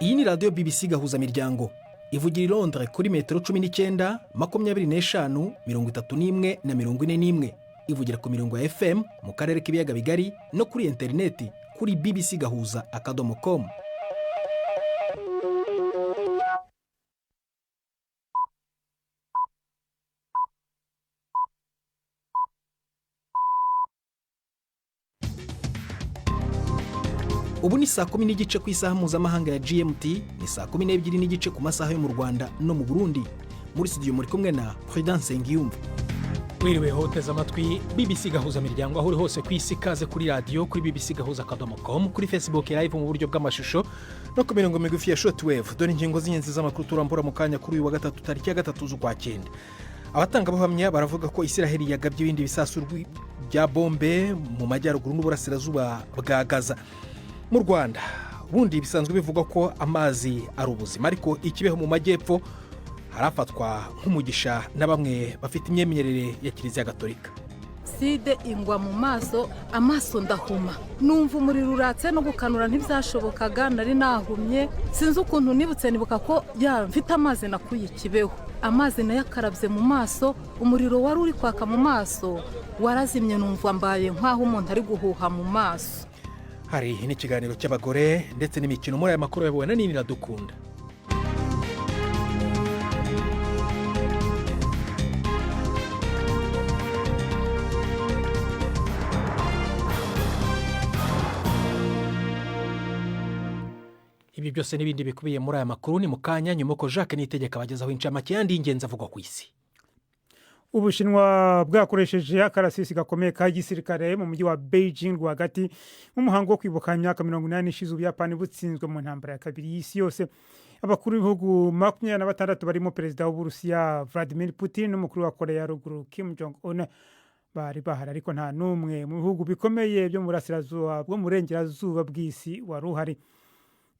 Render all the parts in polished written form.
Iyi ni radiyo BBC gahuza miryango ivugira i Londres kuri metero 19, 25, 31 na 41. Ivugira ku mirongo ya FM mu karere k'ibiyaga bigari no kuri interineti kuri bbcgahuza.com. Ubu ni saa 10 n'igice ku isaha mpuzamahanga ya GMT, ni saa 12 n'igice ku masaha yo mu Rwanda no mu Burundi. Muri studio muri kumwe na Prudence Ngiyumva. Wiriwe hoteza amatwi BBC gahuza miryango aho uri hose ku isi, kaze kuri radio kuri bbcgahuza.com, kuri Facebook live mu buryo bw'amashusho no ku mirongo migufi ya shortwave. Dore ingingo z'inyenzi z'amakuru turambura mu kanya kuri uyu wa gatatu tariki ya 3 z'ukwa 9. Abatangabuhamya baravuga ko Israel yagabye ibindi bisasu bya bombe mu majyaruguru n'uburasirazuba bwa Gaza. Mu Rwanda bundi bisanzwe bivugwa ko amazi ari ubuzima, ariko ikibeho mu majyepfo harafatwa nk'umugisha na bamwe bafite imyemerere ya Kiliziya Gatolika. Side ingwa mu amaso ndahuma, numva umuriro uratse no gukanura ntibyashobokaga, nari nahumye, sinzi ukuntu nibuka ko mfite amazi nakuye ikibeho. Amazi nayo akarabye mu maso, umuriro wari uri kwaka mu maso warazimye, numva mbaye nk'aho umuntu ari guhuha mu maso. Hari n'ikiganiro cy'abagore ndetse n'imikino muri aya makuru yabuwe na Nini Iradukunda. Ibi byose n'ibindi bikubiye muri aya makuru ni mukanya nyuma ko Jacques Niyitegeka abagezaho incamake yandi y'ingenzi avugwa ku isi. Ubushinwa bwakoresheje akarasisi gakomeye ka gisirikare mu mujyi wa Beijing rwagati nk'umuhango wo kwibuka imyaka 80 ishize Ubuyapani butsinzwe mu ntambara ya kabiri y'isi yose. Abakuru b'ibihugu 26 barimo perezida w'Uburusiya Vladimir Putin n'umukuru wa Korea ya Ruguru Kim Jong-un bari bahari, ariko nta n'umwe mu bihugu bikomeye byo mu burasirazuba bwo mu burengerazuba bw'isi wari uhari.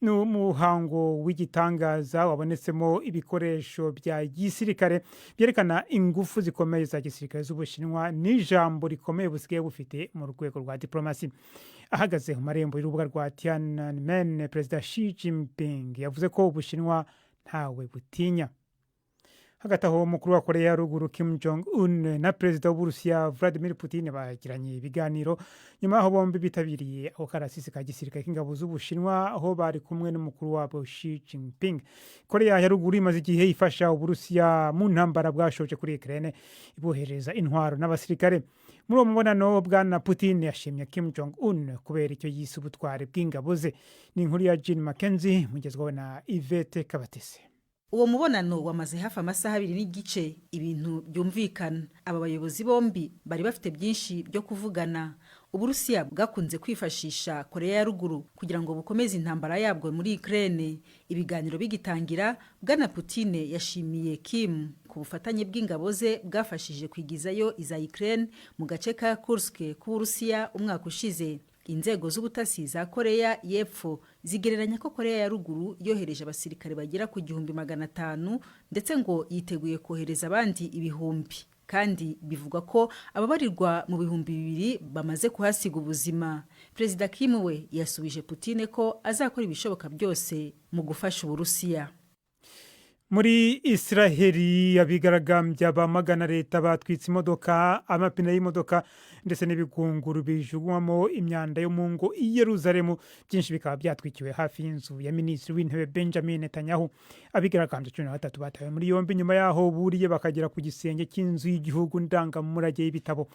N'umuhango w'igitangaza wabonetsemo ibikoresho bya gisirikare byerekana ingufu zikomeye za gisirikare z'Ubushinwa n'ijambo rikomeye busigaye bufite mu rwego rwa diplomasi. Ahagaze mu marembo y'urubuga rwa Tiananmen, Perezida Xi Jinping yavuze ko Ubushinwa ntawe butinya. Hagati aho umukuru wa Korea ya Ruguru Kim Jong-un na perezida w'Uburusiya Vladimir Putin bagiranye ibiganiro nyuma aho bombi bitabiriye ako karasisi ka gisirikare k'ingabo z'Ubushinwa, aho bari kumwe n'umukuru wabo Xi Jinping. Korea ya Ruguru imaze igihe ifasha Uburusiya mu ntambara bwashoje kuri Ukraine, ibohereza intwaro n'abasirikare. Muri uwo mubonano bwana Putin yashimye Kim Jong-un kubera icyo yise ubutwari bw'ingabo ze. Ni inkuru ya Jean Mackenzie mugezweho na Yvette Kabatese. Uwo mubonano wamaze hafi amasaha 2 n'igice, ibintu byumvikana. Aba bayobozi bombi bari bafite byinshi byo kuvugana. Uburusiya bwakunze kwifashisha Korea ya Ruguru kugira ngo bukomeze intambara yabwo muri Ukraine. Ibiganiro bigitangira, bwana Putin yashimiye Kim ku bufatanye bw'ingabo ze bwafashije kwigizayo iza Ukraine mu gace ka Kursk k'Uburusiya umwaka ushize. Inzego z'ubutasi za Korea y'Epfo zigereranya ko Korea ya Ruguru yohereje abasirikare bagera ku 500 ndetse ngo yiteguye kohereza abandi ibihumbi, kandi bivugwa ko ababarirwa mu 200 bamaze kuhasiga ubuzima. Perezida Kim we yasubije Putin ko azakora ibishoboka byose mu gufasha Uburusiya. Muri Israeli abigaragambya bamagana leta batwitse imodoka, amapine y'imodoka ndetse n'ibigunguru bijugwamo imyanda yo mu ngo i Yerusalemu, byinshi bikaba byatwikiwe hafi y'inzu ya Minisitiri w'Intebe Benjamin Netanyahu. Abigaragambya 13 batawe muri yombi nyuma yaho buriye bakagera ku gisenge cy'inzu y'igihugu ndangamurage y'ibitabo.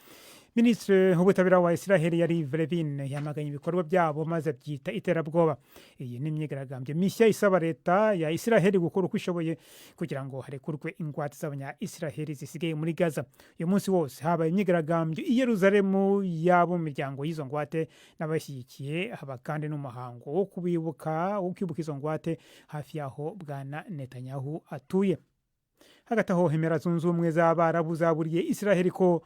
Minisitiri w'ubutabera wa Israeli Yariv Levin yamaganye ibikorwa byabo maze byita iterabwoba. Iyi ni imyigaragambyo mishya isaba leta ya Israeli gukora uko ishoboye kugira ngo harekurwe ingwate z'abanya Israeli zisigaye muri Gaza. Uyu munsi wose habaye imyigaragambyo i Yerusalemu yabo mu miryango y'izo ngwate n'abashyigikiye, haba kandi n'umuhango wo kwibuka izo ngwate hafi yaho bwana Netanyahu atuye. Hagati aho Emirates Zunze Ubumwe z'Abarabu zaburiye Israeli ko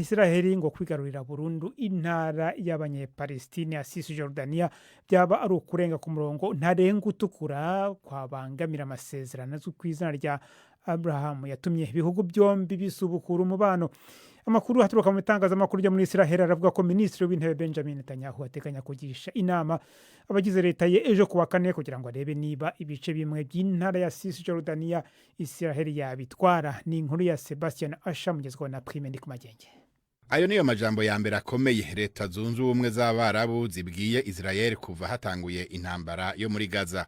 Israeli ngo kwigarurira burundu intara y'Abanyepalestina ya Cisjordania byaba ari ukurenga ku murongo ntarenga utukura kwabangamira amasezerano zo kwizina rya Abraham yatumye ibihugu byombi bisubukura umubano. amakuru haturuka mu itangazamakuru ryo muri Israel aravuga ko minisitiri w'intebe Benjamin Netanyahu ateganya kugisha inama abagize leta ye ejo kuwa kane kugira ngo arebe niba ibice bimwe by'intara ya Cisjordania Israel yabitwara. Ni inkuru ya Sebastian Asha mugezweho na Prime Ndikumagenge. Ayo niyo majambo ya mbere akomeye leta zunze ubumwe z'Abarabu zibwiye Israel kuva hatanguye intambara yo muri Gaza.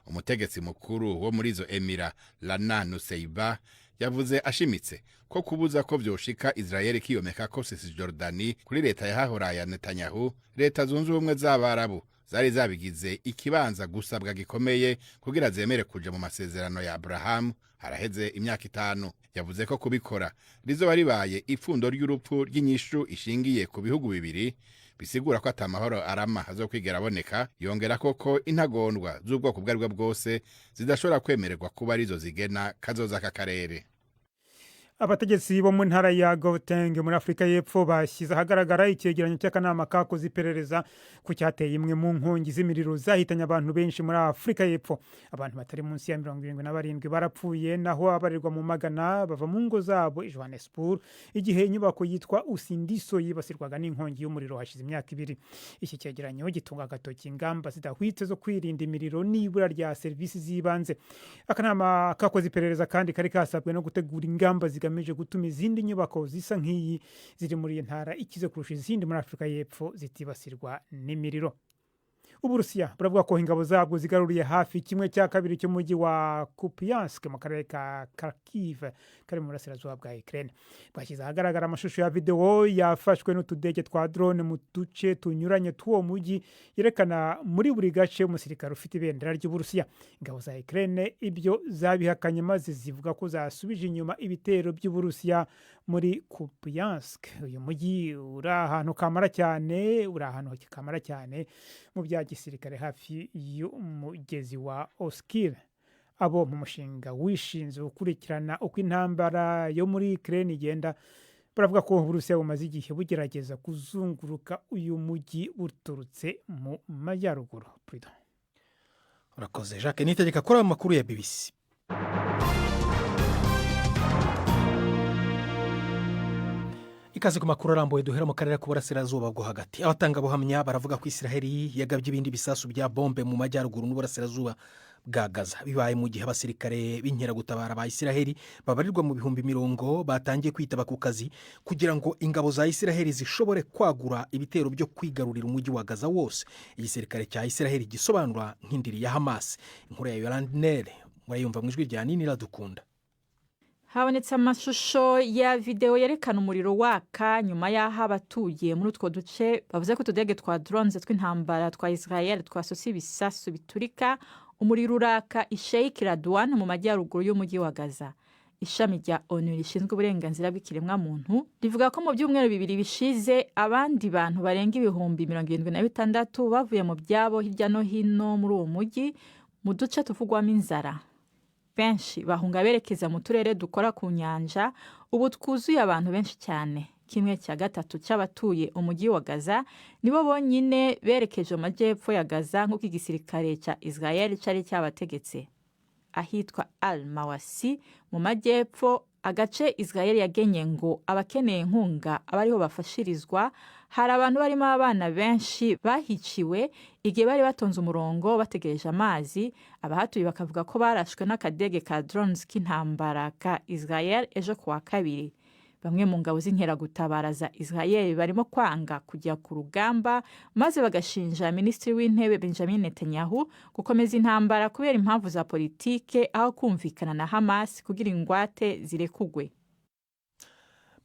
Umutegetsi mukuru wo muri izo Emira Rana Nuseiba yavuze ashimitse ko kubuza ko vyoshika Israel kiyomeka ko Cisjordania kuri leta yahahora ya Netanyahu, leta zunze ubumwe z'Abarabu zari zabigize ikibanza gusabwa gikomeye kugira zemere kuja mu masezerano ya Abraham haraheze imyaka 5. Yavuze ko kubikora rizoba ribaye ipfundo ry'urupfu ry'inyishu ishingiye ku bihugu bibiri, bisigura ko atamahoro arama hazokwigera aboneka. Yongera ko intagondwa z'ubwoko bwaribwo bwose zidashobora kwemererwa kuba arizo zigena kazoza k'akarere. Abategetsi bo mu ntara ya Gauteng muri Afrika y'Epfo bashyize ahagaragara icyegeranyo cy'akanama kakoze iperereza ku cyateye imwe mu nkongi z'imiriro zahitanye abantu benshi muri Afrika y'Epfo. Abantu batari munsi ya 77 barapfuye, naho abarirwa mu magana bava mu ngo zabo i Johannesburg igihe inyubako yitwa Usindiso yibasirwaga n'inkongi y'umuriro hashize imyaka 2. Iki cyegeranyo gitunga agatoki ingamba zidahwitse zo kwirinda imiriro n'ibura rya serivisi z'ibanze. Akanama kakoze iperereza kandi kari kasabwe no gutegura ingamba zigamije gutuma izindi nyubako zisa nk'iyi ziri muri ntara ikize kurusha izindi muri Afrika y'Epfo zitibasirwa n'imiriro. Uburusiya buravuga ko ingabo zabwo zigaruriye hafi 1/2 cy'umujyi wa Kupiansk mu karere ka Kharkiv kari mu burasirazuba bwa Ukraine. Bashyize ahagaragara amashusho ya video yafashwe n'utudege twa drone mu duce tunyuranye tw'uwo mujyi yerekana muri buri gace umusirikare ufite ibendera ry'Uburusiya. Ingabo za Ukraine ibyo zabihakanye maze zivuga ko zasubije inyuma ibitero by'Uburusiya muri Kupiansk. Uyu mujyi uri ahantu kamara cyane mu bya gisirikare hafi y'umugezi wa Oskil. Abo mu mushinga wishinze gukurikirana uko intambara yo muri Ukraine igenda baravuga ko Uburusiya bumaze igihe bugerageza kuzunguruka uyu mujyi buturutse mu majyaruguru. Urakoze Jacques Nitegeka kora amakuru ya BBC. Ikaze ku makuru arambuye duhera mu karere k'uburasirazuba bwo hagati. Abatangabuhamya baravuga ko Israel yagabye ibindi bisasu bya bombe mu majyaruguru n'uburasirazuba bwa Gaza. Bibaye mu gihe abasirikare b'inkeragutabara ba Israel babarirwa mu bihumbi 100 batangiye kwitaba ku kazi kugira ngo ingabo za Israel zishobore kwagura ibitero byo kwigarurira umujyi wa Gaza wose. Igisirikare cya Israel gisobanura nk'indiri ya Hamas. Inkuru ya Yolande Nere murayumva mu ijwi rya Nini Radukunda. Habonetse amashusho ya video yerekana umuriro waka nyuma y'aho abatuye muri utwo duce bavuze ko utudege twa drones tw'intambara twa Israel twasose ibisasu biturika. Umuriro uraka i Sheikh Radwan mu majyaruguru y'umujyi wa Gaza. Ishami rya ONU rishinzwe uburenganzira bw'ikiremwa muntu rivuga ko mu byumweru 2 bishize abandi bantu barenga 76,000 bavuye mu byabo hirya no hino muri uwo mujyi mu duce tuvugwamo inzara. Benshi bahunga berekeza mu turere dukora ku nyanja, ubu twuzuye abantu benshi cyane. 1/3 cy'abatuye umujyi wa Gaza nibo bonyine berekeje mu majyepfo ya Gaza nk'uko igisirikare cya Israel cyari cyabategetse. Ahitwa Al-Mawasi mu majyepfo, agace Israel yagenye ngo abakeneye inkunga abariho bafashirizwa, hari abantu barimo abana benshi bahiciwe igihe bari batonze umurongo bategereje amazi. Abahatuye bakavuga ko barashwe n'akadege ka drones k'intambara ka Israel ejo kuwa 2. Bamwe mu ngabo z'inkeragutabara za Israel barimo kwanga kujya ku rugamba maze bagashinja Minisitiri w'Intebe Benjamin Netanyahu gukomeza intambara kubera impamvu za politike aho kumvikana na Hamas kugira ingwate zirekugwe.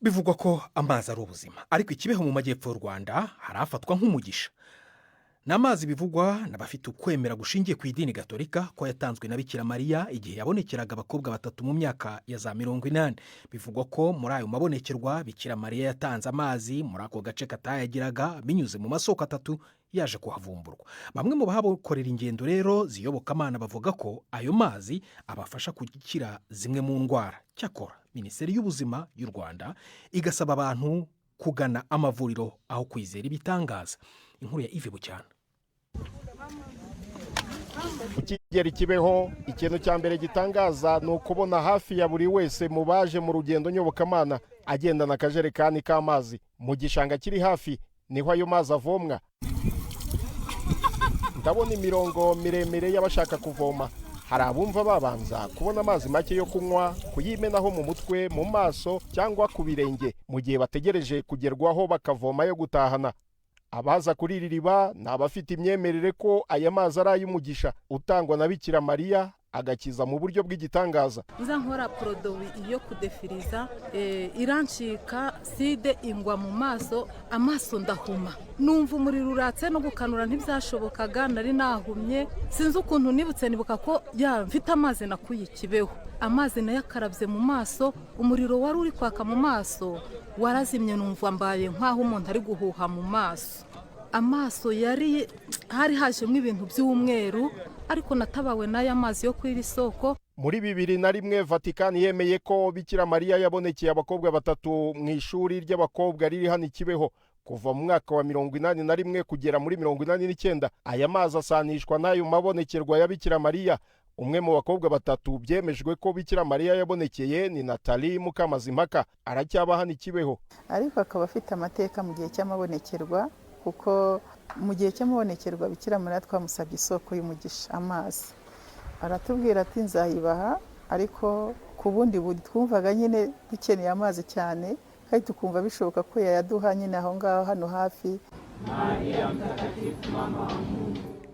Bivugwa ko amazi ari ubuzima, ariko ikibeho mu majyepfo y'u Rwanda harafatwa nk'umugisha. N'amazi bivugwa n'abafite ukwemera gushingiye ku idini Gatolika ko yatanzwe na Bikira Mariya igihe yabonekeraga abakobwa 3 mu myaka ya za 80. Bivugwa ko muri ayo mabonekerwa Bikira Mariya yatanze amazi muri ako gace katayagiraga binyuze mu masoko 3 yaje kuhavumburwa. Bamwe mu bahakorera ingendo rero ziyobokamana bavuga ko ayo mazi abafasha gukira zimwe mu ndwara. Cyakora Minisiteri y'Ubuzima y'u Rwanda igasaba abantu kugana amavuriro aho kwizera ibitangaza. Inkuru ya Yves Bucyana. ukigera ikibeho ikintu cya mbere gitangaza ni ukubona hafi ya buri wese mu baje mu rugendo nyobokamana agendana akajerekani k'amazi mu gishanga kiri hafi niho ayo mazi avomwa. Ndabona imirongo miremire y'abashaka kuvoma. Hari abumva babanza kubona amazi make yo kunywa, kuyimenaho mu mutwe, mu maso cyangwa ku birenge mu gihe bategereje kugerwaho bakavoma yo gutahana. Abaza kuri iri riba ni abafite imyemerere ko aya mazi ari ay'umugisha utangwa na Bikira Mariya agakiza mu buryo bw'igitangaza. Nza nkora porodowi iyo kudefiriza irancika side ingwa mu maso, amaso ndahuma, numva umuriro uratse no gukanura ntibyashobokaga, nari nahumye, sinzi ukuntu nibutse nibuka ko mfite amazi nakuye ikibeho, amazi nayo akarabye mu maso, umuriro wari uri kwaka mu maso warazimye, numva mbaye nk'aho umuntu ari guhuha mu maso. Amaso hari hajemo ibintu by'umweru, ariko natabawe n'aya mazi yo kw'iri soko. Muri 2001 Vatikani yemeye ko Bikira Mariya yabonekeye abakobwa 3 mu ishuri ry'abakobwa riri hano Kibeho kuva mu mwaka wa 81 kugera muri 89. Aya mazi asanishwa n'ayo mabonekerwa ya Bikira Mariya. Umwe mu bakobwa 3 byemejwe ko Bikira Mariya yabonekeye ni Nathalie Mukamazimpaka, aracyaba hano Kibeho, ariko akaba afite amateka mu gihe cy'amabonekerwa, kuko mu gihe cy'amabonekerwa Bikira Mariya twamusabye isoko y'umugisha, amazi. Aratubwira ati nzayibaha, ariko ku bundi twumvaga nyine dukeneye amazi cyane, kandi tukumva bishoboka ko yayaduha nyine aho ngaho hano hafi.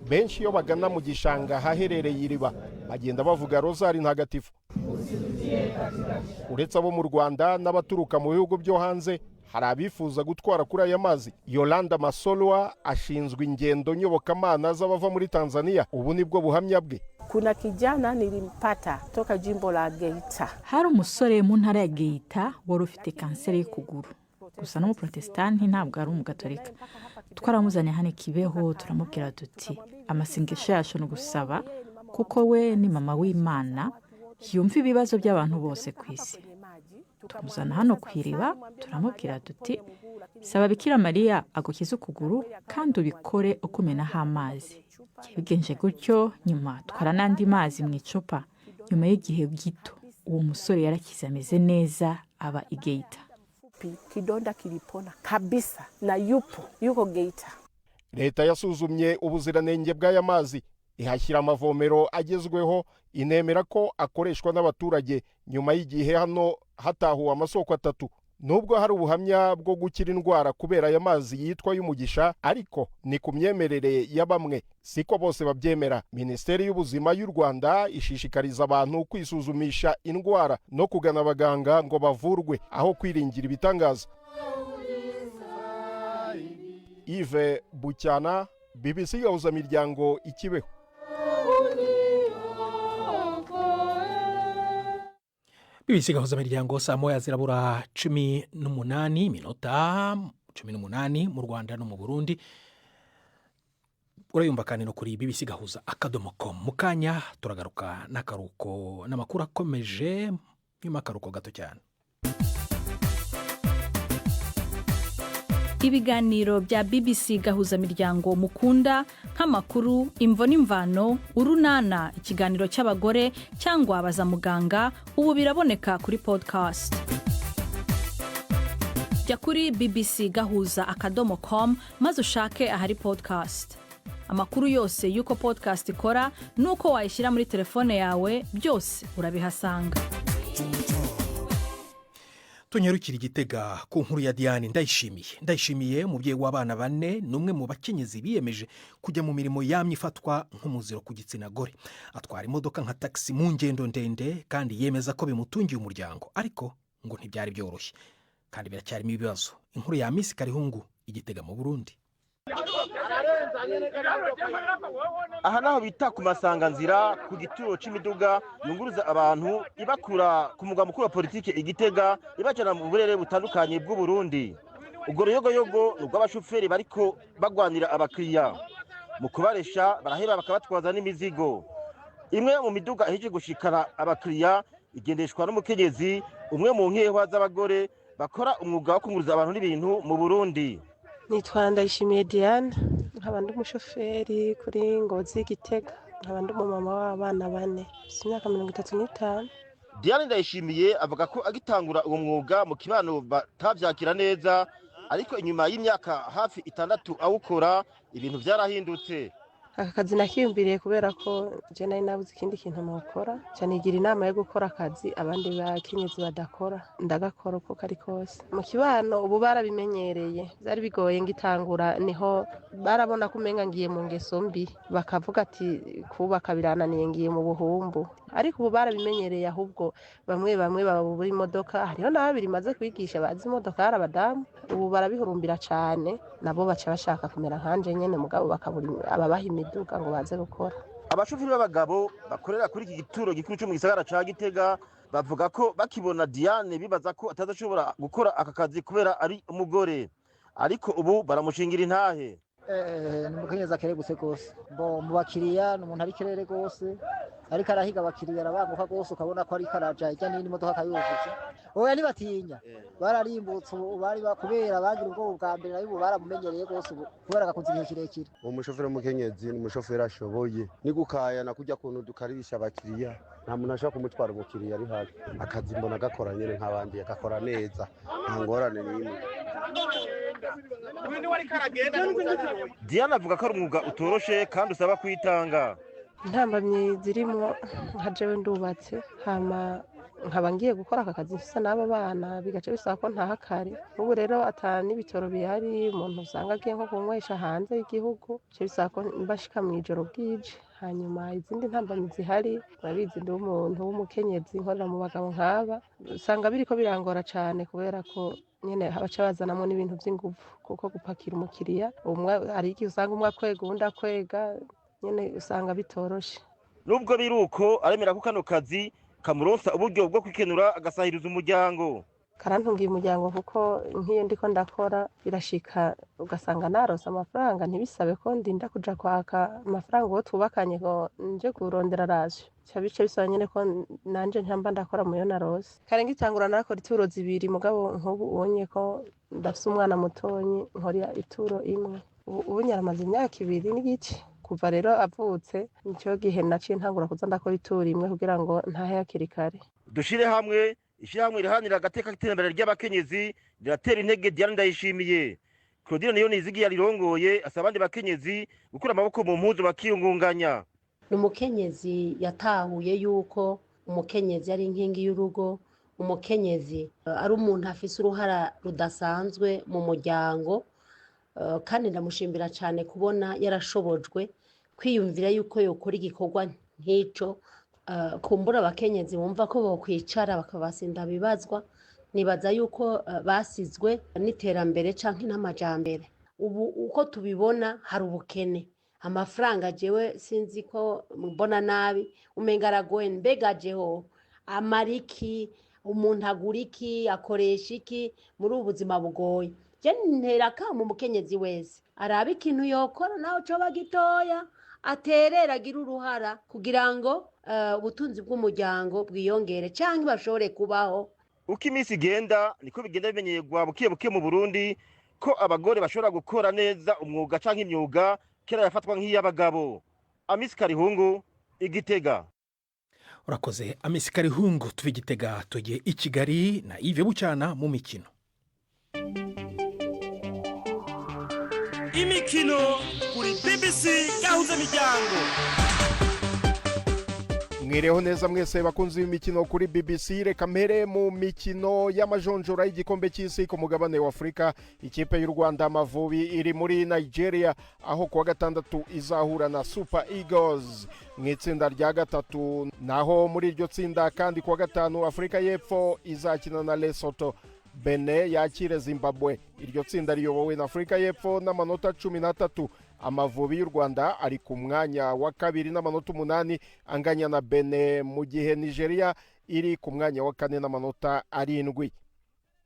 Benshi iyo bagana mu gishanga haherereye iriba bagenda bavuga rozari ntagatifu. Uretse abo mu Rwanda n'abaturuka mu bihugu byo hanze, hari abifuza gutwara kuri aya mazi. Yolanda Masolwa ashinzwe ingendo nyobokamana z'abava muri Tanzania. Ubu nibwo buhamya bwe. Kuna kijana nilimpata toka jimbo la Geita. Hari umusore mu ntara ya Geita wari ufite kanseri y'ukuguru. Gusa no mu Protestanti ntabwo ari umugatolika. Twaramuzanye hano Kibeho, turamubwira tuti amasengesho yacu no gusaba, kuko we ni mama w'Imana yumva ibibazo by'abantu bose ku isi. Tumuzana hano kwiriba, turamubwira tuti saba Bikira Mariya agukiza ukuguru kandi ubikore ukumenaho amazi. Bigenje gutyo, nyuma twara n'andi mazi mu icupa. Nyuma y'igihe gito uwo musore yarakize ameze neza, aba i Geita. Kidonda kilipona kabisa na yuko Geita. Leta yasuzumye ubuziranenge bw'aya mazi, ihashyira amavomero agezweho, inemera ko akoreshwa n'abaturage. Nyuma y'igihe hano hatahuwe amasoko 3. Nubwo hari ubuhamya bwo gukira indwara kubera aya mazi yitwa y'umugisha, ariko ni ku myemerere ya bamwe, siko bose babyemera. Minisiteri y'Ubuzima y'u Rwanda ishishikariza abantu kwisuzumisha indwara no kugana abaganga ngo bavurwe aho kwiringira ibitangaza. Yves Bucyana, BBC Gahuzamiryango, Ikibeho. BBC Gahuzamiryango, saa moya zirabura 18 minota 18 mu Rwanda no mu Burundi. Urayumva kandi no kuri bbcgahuza.com. Mu kanya turagaruka n'akaruko n'amakuru akomeje, nyuma akaruko gato cyane. Ibiganiro bya BBC Gahuzamiryango mukunda nk'amakuru, imvo n'imvano, urunana, ikiganiro cy'abagore cyangwa abaza muganga, ubu biraboneka kuri podcast. Jya kuri bbcgahuza.com maze ushake ahari podcast. Amakuru yose y'uko podcast ikora n'uko wayishyira muri telefone yawe, byose urabihasanga. Tunyarukira Igitega ku nkuru ya Diane Ndayishimiye, umubyeyi w'abana 4, n'umwe mu bakenyezi biyemeje kujya mu mirimo yamye ifatwa nk'umuziro ku gitsina gore. Atwara imodoka nka taxi mu ngendo ndende, kandi yemeza ko bimutungiye umuryango, ariko ngo ntibyari byoroshye kandi biracyarimo ibibazo. Inkuru ya Miss Karihungu, Igitega mu Burundi. Aha naho bita ku masanganzira ku gituro c'imiduga yunguruza abantu ibakura ku mugwa mukuru wa politike Igitega ibajana mu burere butandukanye bw'u Burundi. Ubwo ruyogoyogo nubwo abashoferi bariko bagwanira abakiriya mu kubaresha, baraheba bakabatwaza n'imizigo. Imwe mu miduga ihije gushikara abakiriya igendeshwa n'umukenyezi, umwe mu nkehwa z'abagore bakora umwuga wo kunguruza abantu n'ibintu mu Burundi. Nitwa Ndayishimiye Diane, nkaba ndi umushoferi kuri Ngozi Gitega. nkaba ndi umumama w'abana 4 mfise imyaka 35. Diane Ndayishimiye avuga ko agitangura uwo mwuga mu kibano batavyakira neza, ariko inyuma y'imyaka hafi 6 awukora ibintu vyarahindutse. Aka kazi nakiyumviriye kubera ko je nari nabuze ikindi kintu nokora cyane, igira inama yo gukora akazi abandi bakenyezi badakora, ndagakora uko kari kose. Mu kibano ubu barabimenyereye, byari bigoye ngitangura, niho barabona ko umenga ngiye mu ngeso mbi, bakavuga ati kubaka birananiye ngiye mu buhumbu, ariko ubu barabimenyereye, ahubwo bamwe babura imodoka, hariho n'ababiri maze kwigisha bazi imodoka hari abadamu, ubu barabihurumbira cyane, nabo baca bashaka kumera nkanje nyene, mugabo bakabura ababaha imiduga ngo baze gukora. Abashoferi b'abagabo bakorera kuri iki gituro gikuru cyo mu gisagara ca Gitega bavuga ko bakibona Diane bibaza ko atazashobora gukora aka kazi kubera ari umugore, ariko ubu baramushingira intahe. Ni umukenyezi akerebutse rwose, mu bakiriya ni umuntu ari kerere rwose, ariko arahiga abakiriya arabanguka rwose, ukabona ko ariko araja hirya n'ino imodoka akayuzuza. Oya ntibatinya, bararimbutse ubu kubera bagira ubwoba bwa mbere, nayo ubu baramumenyereye rwose kubera agakunze igihe kirekire. Umushoferi w'umukenyezi ni umushoferi ashoboye, ni gukaya na kujya kuntu dukarisha abakiriya, nta muntu ashobora kumutwara umukiriya ari hafi. Akazi mbona gakora nyine nk'abandi, agakora neza, nta ngorane n'imwe. Diane avuga ko ari umwuga utoroshe kandi usaba kwitanga. Intambamyi zirimo nka jewe ndubatse, hama nkaba ngiye gukora aka kazi mfise n'aba bana, bigace bisaba ko ntaha kare. Ubu rero ata n'ibitoro bihari, umuntu usanga agiye nko kunywesha hanze y'igihugu, bice bisaba ko mbashika mw'ijoro bwije. Hanyuma izindi ntambamyi zihari, urabizi ndi umuntu w'umukenyezi nkorera mu bagabo nk'aba, usanga biriko birangora cane kubera ko nyene baca bazanamo n'ibintu vy'inguvu, kuko gupakira umukiriya umwe hari igihe usanga umwe akwega uwundi akwega, nyene usanga bitoroshe. Nubwo biruko aremera ko kano kazi kamuronsa uburyo bwo kwikenura agasahiriza umuryango. Karantungiye umuryango kuko nk'iyo ndiko ndakora birashika ugasanga narose amafaranga, ntibisabe ko ndinda kuja kwaka amafaranga uwo twubakanye ngo nje kurondera rasyo, bice bisaba nyene ko nanje ntamba ndakora muyo narose. Kare ngitangura narakora ituro 2, mugabo nk'ubu ubonye ko ndafise umwana mutonyi nkora ituro imwe, ubu nyaramaze imyaka 2 n'igice. Kuva rero avutse nicyo gihe naciye ntangura kuza ndakora ituro imwe kugira ngo ntahe hakiri kare. Dushire hamwe, ishyirahamwe riharanira agateka k'iterambere ry'abakenyezi riratera intege Diane Ndayishimiye. Claudine Niyonizigiye rirongoye asaba abandi bakenyezi gukura amaboko mu mpuzu bakiyungunganya. Ni umukenyezi yatahuye yuko umukenyezi ari inkingi y'urugo, umukenyezi ari umuntu afise uruhara rudasanzwe mu muryango, kandi ndamushimbira cyane kubona yarashobojwe kwiyumvira yuko yokora igikorwa nk'ico. Kumbura abakenyezi bumva ko bokwicara bakabasinda bibazwa, nibaza yuko basizwe n'iterambere canke n'amajambere. Ubu uko tubibona hari ubukene, amafaranga jewe sinzi ko mbona nabi, umenga aragoye, mbega jeho amariki, umuntu agura iki, akoresha iki muri ubu buzima bugoye. Je ntera kama umukenyezi wese araba ikintu yokora naho coba gitoya, aterera agira uruhara kugira ngo ubutunzi bw'umuryango bwiyongere canke bashobore kubaho. Uko iminsi igenda niko bigenda bimenyerwa buke buke mu Burundi ko abagore bashobora gukora neza umwuga canke imyuga kera yafatwa nk'iy'abagabo. Amisi Karihungu, Igitega. Urakoze Amisi Karihungu. Tuve Igitega tugiye i Kigali na Yves Bucyana mu mikino. Imikino kuri BBC gahuza miryango. Mwireho neza mwese bakunzi b'imikino kuri BBC. Reka mpere mu mikino y'amajonjora y'igikombe cy'isi ku mugabane wa Afrika. Ikipe y'u Rwanda Amavubi iri muri Nigeria, aho kuwa gatandatu izahura na Super Eagles mu itsinda rya gatatu. Naho muri iryo tsinda kandi kuwa gatanu Afrika y'Epfo izakina na Lesotho. Benin yakire Zimbabwe. Iryo tsinda riyobowe na Afrika y'Epfo n'amanota 13. Amavubi y'u Rwanda ari ku mwanya wa kabiri n'amanota 8 anganya na Benin, mu gihe Nigeria iri ku mwanya wa 4 n'amanota 7.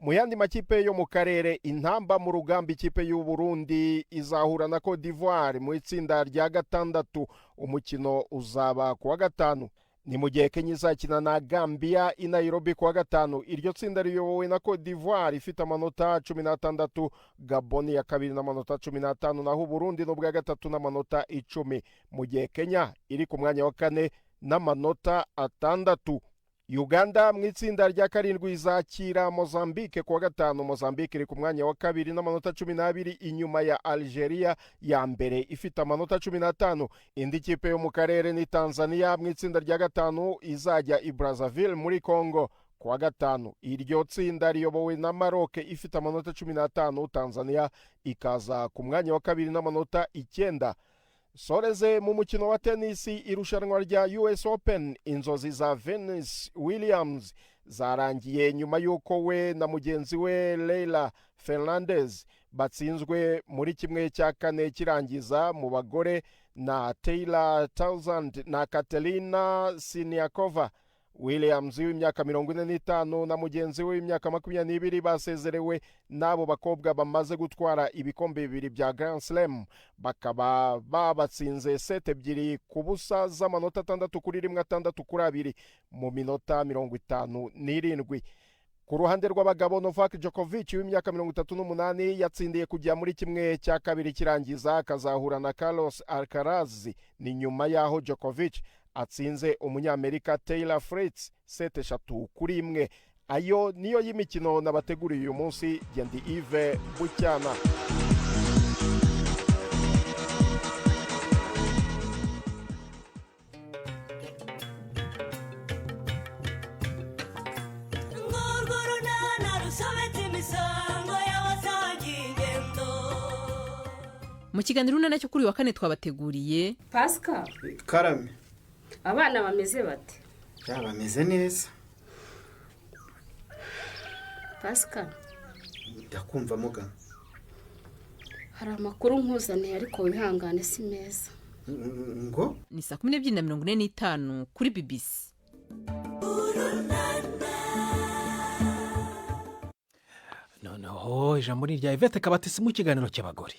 Mu yandi makipe yo mu karere, intamba mu rugamba ikipe y'u Burundi izahura na Cote d'Ivoire mu itsinda rya gatandatu. Umukino uzaba kuwa gatanu. ni mu gihe Kenya izakina na Gambia i Nairobi kuwa gatanu. Iryo tsinda riyobowe na Cote d'Ivoire ifite amanota 16, Gabon ya kabiri n'amanota 15, naho Burundi n'ubwa gatatu n'amanota 10, mu gihe Kenya iri ku mwanya wa kane n'amanota 6. Uganda mu itsinda rya karindwi izakira Mozambique kuwa gatanu. Mozambique iri ku mwanya wa kabiri n'amanota 12 inyuma ya Algeria ya mbere ifite amanota 15. Indi kipe yo mu karere ni Tanzania mu itsinda rya gatanu izajya i Brazzaville muri Congo kuwa gatanu. Iryo tsinda riyobowe na Maroc ifite amanota 15, Tanzania ikaza ku mwanya wa kabiri n'amanota 9. Soreze mu mukino wa tenisi, irushanwa rya US Open, inzozi za Venus Williams zarangiye nyuma y'uko we na mugenzi we Leila Fernandez batsinzwe muri kimwe cya kane kirangiza mu bagore na Taylor Townsend na Katerina Siniakova. Williams w'imyaka 45 na mugenzi we w'imyaka 22 basezerewe n'abo bakobwa bamaze gutwara ibikombe bibiri bya Grand Slam, bakaba babatsinze sete ebyiri ku busa z'amanota 6-1-6-2 mu minota 57. Ku ruhande rw'abagabo, Novak Djokovic w'imyaka 38 yatsindiye kujya muri kimwe cya kabiri kirangiza akazahura na Carlos Alcaraz, ni nyuma yaho Djokovic atsinze umunyamerika Taylor Fritz sete 3-1. Ayo niyo y'imikino nabateguriye uyu munsi. Gendi Yves Bucyana. Mu kiganiro runana cyo kuri wa kane twabateguriye Pascal Karame. Abana bameze bate? Bameze neza. Pascal, ndakumva muga. hari amakuru nkuzaniye ariko wihangane si meza. Ngo ni 12:45 kuri BBC. Noneho ijambo ni rya Yvette Kabatesi mu kiganiro cy'abagore.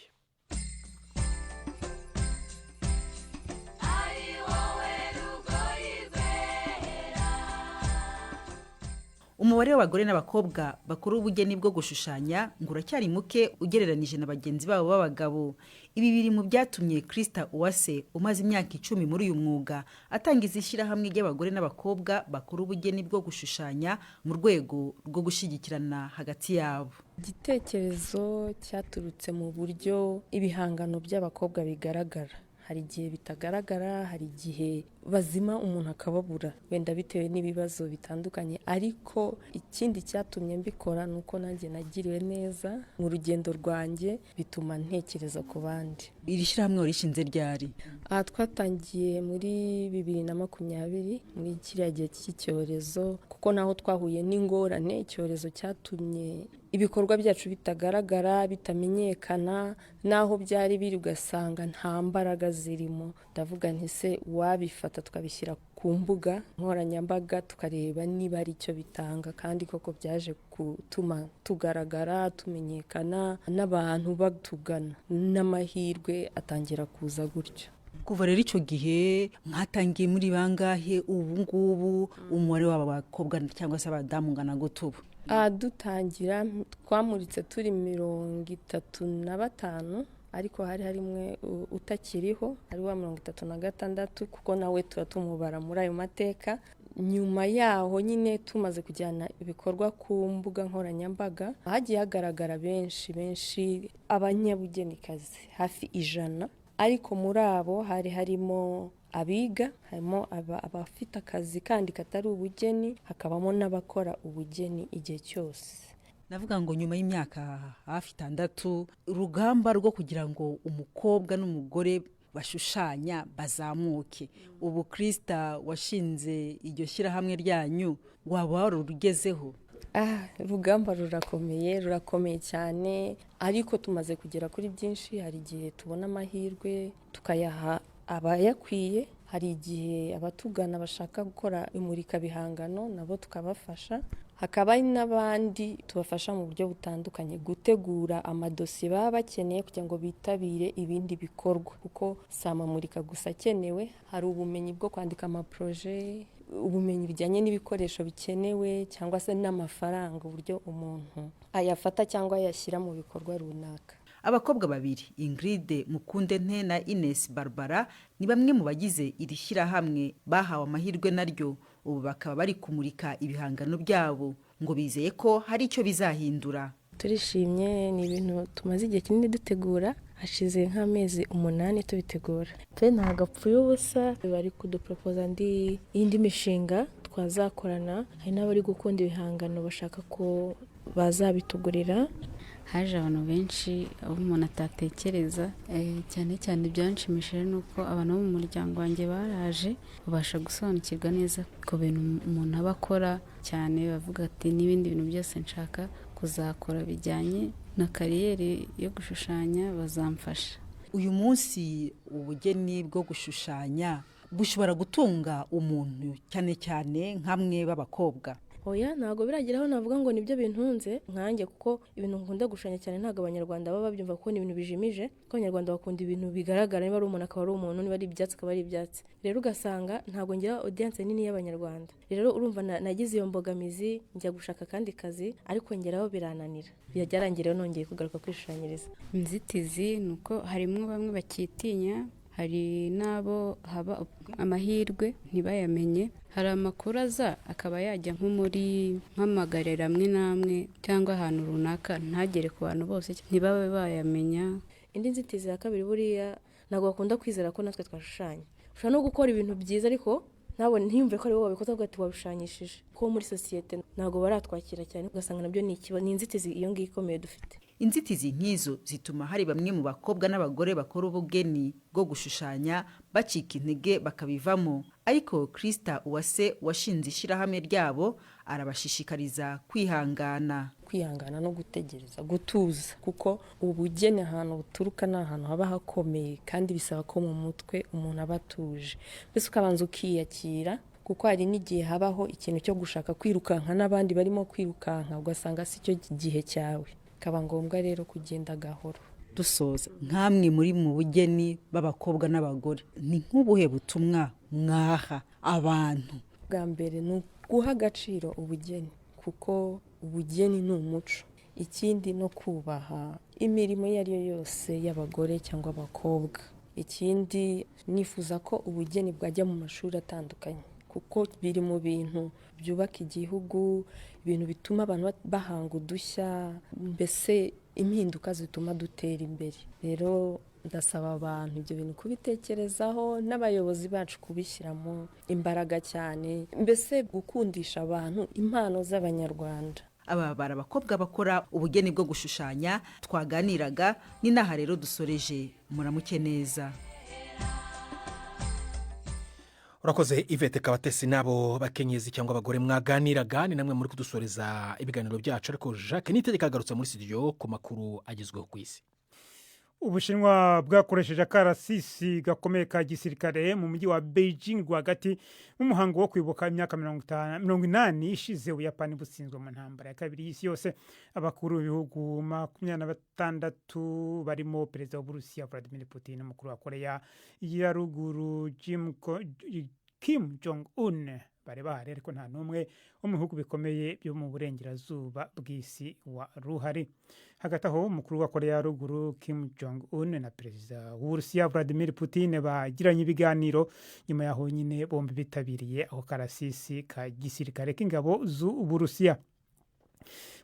Umubare w'abagore n'abakobwa bakora ubugeni bwo gushushanya ngo uracyari muke ugereranije na bagenzi babo b'abagabo. Ibi biri mu byatumye Krista Uwase umaze imyaka 10 muri uyu mwuga atangiza ishyirahamwe ry'abagore n'abakobwa bakora ubugeni bwo gushushanya mu rwego rwo gushyigikirana hagati yabo. Igitekerezo cyaturutse mu buryo ibihangano by'abakobwa bigaragara. Hari igihe bitagaragara, hari igihe bazima umuntu akababura wenda bitewe n'ibibazo bitandukanye, ariko ikindi cyatumye mbikora nuko nanjye nagiriwe neza mu rugendo rwanjye bituma ntekereza ku bandi. Iri shyirahamwe rishinze ryari? Twatangiye muri 2020 muri kiriya gihe cy'icyorezo, kuko naho twahuye n'ingorane. Icyorezo cyatumye ibikorwa byacu bitagaragara, bitamenyekana, naho byari biri ugasanga nta mbaraga zirimo. Ndavuga nti se wabifata tukabishyira ku mbuga nkoranyambaga tukareba niba ari cyo bitanga, kandi koko byaje gutuma tugaragara, tumenyekana, n'abantu batugana, n'amahirwe atangira kuza gutyo. Kuva rero icyo gihe mwatangiye muri bangahe? Ubu ngubu umubare w'abakobwa cyangwa se abadamu ngana gutubu? Dutangira twamuritse turi 35, ariko hari harimwe utakiriho, ari wa 36, kuko nawe turatumubara muri ayo mateka. Nyuma yaho nyine tumaze kujyana ibikorwa ku mbuga nkoranyambaga, hagiye hagaragara benshi abanyabugenikazi hafi 100, ariko muri abo hari harimo abiga, harimo abafite akazi kandi katari ubugeni, hakabamo n'abakora ubugeni igihe cyose. Navuga ngo nyuma y'imyaka hafi 6, urugamba rwo kugira ngo umukobwa n'umugore bashushanya bazamuke, ubu Krista washinze iryo shyirahamwe ryanyu, waba warugezeho? Urugamba rurakomeye cyane, ariko tumaze kugera kuri byinshi. Hari igihe tubona amahirwe tukayaha abayakwiye, hari igihe abatugana bashaka gukora imurika bihangano nabo tukabafasha, hakaba hari n'abandi tubafasha mu buryo butandukanye gutegura amadosiye baba bakeneye kugira ngo bitabire ibindi bikorwa, kuko si amamurika gusa akenewe, hari ubumenyi bwo kwandika amaproje, ubumenyi bijyanye n'ibikoresho bikenewe cyangwa se n'amafaranga, uburyo umuntu ayafata cyangwa ayashyira mu bikorwa runaka. Abakobwa babiri Ingrid Mukundente na Ines Barbara ni bamwe mu bagize iri shyirahamwe bahawe amahirwe naryo, ubu bakaba bari kumurika ibihangano byabo ngo bizeye ko hari icyo bizahindura. Turishimye, ni ibintu tumaze igihe kinini dutegura, hashize nk'amezi 8 tubitegura. Ntabwo apfuye ubusa, bari kudupropoza indi mishinga twazakorana, hari n'abari gukunda ibihangano bashaka ko bazabitugurira. Haje abantu benshi abo umuntu atatekereza, cyane cyane byanshimishije nuko abantu bo mu muryango wanjye baraje babasha gusobanukirwa neza ko bintu umuntu aba akora, cyane bavuga ati n'ibindi bintu byose nshaka kuzakora bijyanye na kariyeri yo gushushanya bazamfasha. Uyu munsi ubugeni bwo gushushanya bushobora gutunga umuntu cyane cyane nk'amwe b'abakobwa. Oya, ntabwo birageraho navuga ngo nibyo bintunze nkanjye, kuko ibintu nkunda gushushanya cyane ntabwo abanyarwanda baba babyumva ko ni ibintu bijimije, ko abanyarwanda bakunda ibintu bigaragara, niba ari umuntu akaba ari umuntu, niba ari ibyatsi akaba ari ibyatsi. Rero ugasanga ntabwo ngira audience nini y'abanyarwanda. Rero urumva nagize iyo mbogamizi, njya gushaka kandi kazi ariko ngeraho birananira. Byarangiye nongeye kugaruka kwishushanyiriza. Inzitizi nuko harimo bamwe bakitinya, hari n'abo haba amahirwe ntibayamenye, hari amakuru aza akaba yajya nko muri nk'amagarera amwe n'amwe cyangwa ahantu runaka ntagere ku bantu bose ntibabe bayamenya. Indi nzitizi ya kabiri buriya ntabwo bakunda kwizera ko natwe twashushanya. Ushobora no gukora ibintu byiza ariko ntiyumve ko ari wowe wabikoze, ahubwo ati wabishushanyishije. Ko muri sosiyete ntabwo baratwakira cyane, ugasanga nabyo ni inzitizi iyo ngiyo ikomeye dufite. Inzitizi nk'izo zituma hari bamwe mu bakobwa n'abagore bakora ubugeni bwo gushushanya bacika intege bakabivamo, ariko Krista Uwase washinze ishyirahamwe ryabo arabashishikariza kwihangana no gutegereza, gutuza, kuko ubugeni ahantu buturuka ni ahantu haba hakomeye kandi bisaba ko mu mutwe umuntu aba atuje, mbese ukabanza ukiyakira, kuko hari n'igihe habaho ikintu cyo gushaka kwirukanka n'abandi barimo kwirukanka, ugasanga si cyo gihe cyawe, kaba ngombwa rero kugenda gahoro. Dusoza, nkamwe muri mu bugeni b'abakobwa n'abagore, ni nk'ubuhe butumwa mwaha abantu? Bwa mbere ni guha agaciro ubugeni, kuko ubugeni ni umuco. Ikindi no kubaha imirimo iyo ari yo yose y'abagore cyangwa abakobwa. Ikindi nifuza ko ubugeni bwajya mu mashuri atandukanye, kuko biri mu bintu byubaka igihugu, ibintu bituma abantu bahanga udushya, mbese impinduka zituma dutera imbere. Rero ndasaba abantu ibyo bintu kubitekerezaho, n'abayobozi bacu kubishyiramo imbaraga cyane, mbese gukundisha abantu impano z'abanyarwanda. Aba bari abakobwa bakora ubugeni bwo gushushanya twaganiraga, ni naha rero dusoreje. Muramuke neza. Urakoze Yvette Kabatesi n'abo bakenyezi cyangwa abagore mwaganiraga, ni namwe muri kudusoreza ibiganiro byacu, ariko Jacques Nitegeka agarutse muri studio ku makuru agezweho ku isi. Ubushinwa bwakoresheje akarasisi gakomeye ka gisirikare mu mujyi wa Beijing rwagati mu muhango wo kwibuka imyaka 80 ishize Ubuyapani butsinzwe mu ntambara ya kabiri y'isi yose. Abakuru b'ibihugu 26 barimo perezida wa Burusiya Vladimir Putin n'umukuru wa Korea ya ruguru Kim Jong-un bari bahari, ariko nta n'umwe wo mu bihugu bikomeye byo mu burengerazuba bw'isi wa ruhari. Hagati aho umukuru wa Korea ya ruguru Kim Jong-un na perezida w'Uburusiya Vladimir Putin bagiranye ibiganiro, nyuma yaho nyine bombi bitabiriye aho karasisi ka gisirikare k'ingabo z'Uburusiya.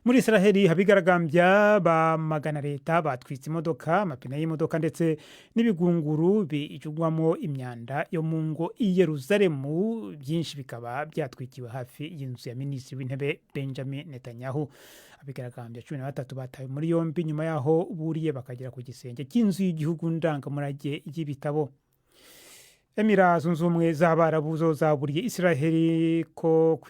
Muri Israheli habigaragambya bamagana leta batwitse imodoka, amapine y'imodoka ndetse n'ibigunguru bijugwamo imyanda yo mu ngo i Yerusalemu, byinshi bikaba byatwikiwe hafi y'inzu ya minisitiri w'intebe Benjamin Netanyahu. Abigaragambya 13 batawe muri yombi nyuma yaho buriye bakagera ku gisenge cy'inzu y'igihugu ndangamurage y'ibitabo. Emira Zunze Ubumwe z'Abarabu zo zaburiye Israheli ko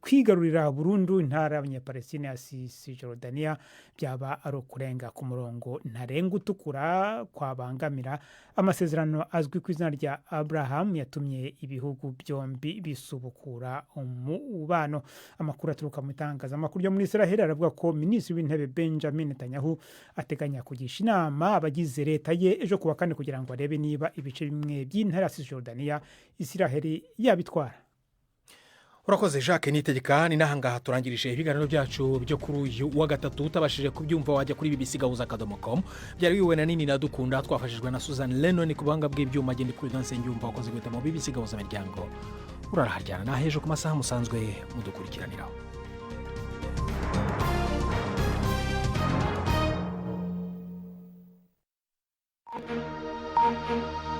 kwigarurira burundu intara y'Abanyapalestina ya Cisjordania byaba ari ukurenga ku murongo ntarengwa utukura kwabangamira amasezerano azwi ku izina rya Abraham yatumye ibihugu byombi bisubukura umubano. Amakuru aturuka mu itangazamakuru yo muri Israel aravuga ko minisitiri w'intebe Benjamin Netanyahu ateganya kugisha inama abagize leta ye ejo kuwa kane kugira ngo arebe niba ibice bimwe by'intara ya Cisjordania Israel yabitwara. Urakoze Jacques Nitegeka. Ni nahangaha turangirije ibiganiro byacu byo kuri uyu wa gatatu. Utabashije kubyumva wajya kuri bbcgahuza.com. Byari wiwe na nini nadukunda, twafashijwe na Susan Lennon ku buhanga bw'ibyuma, agenda kuri Danse Njumva wakoze guhita mu BBC Gahuza Miryango. Uraraharyana na hejo ku masaha musanzwe mudukurikiraniraho. Thank you.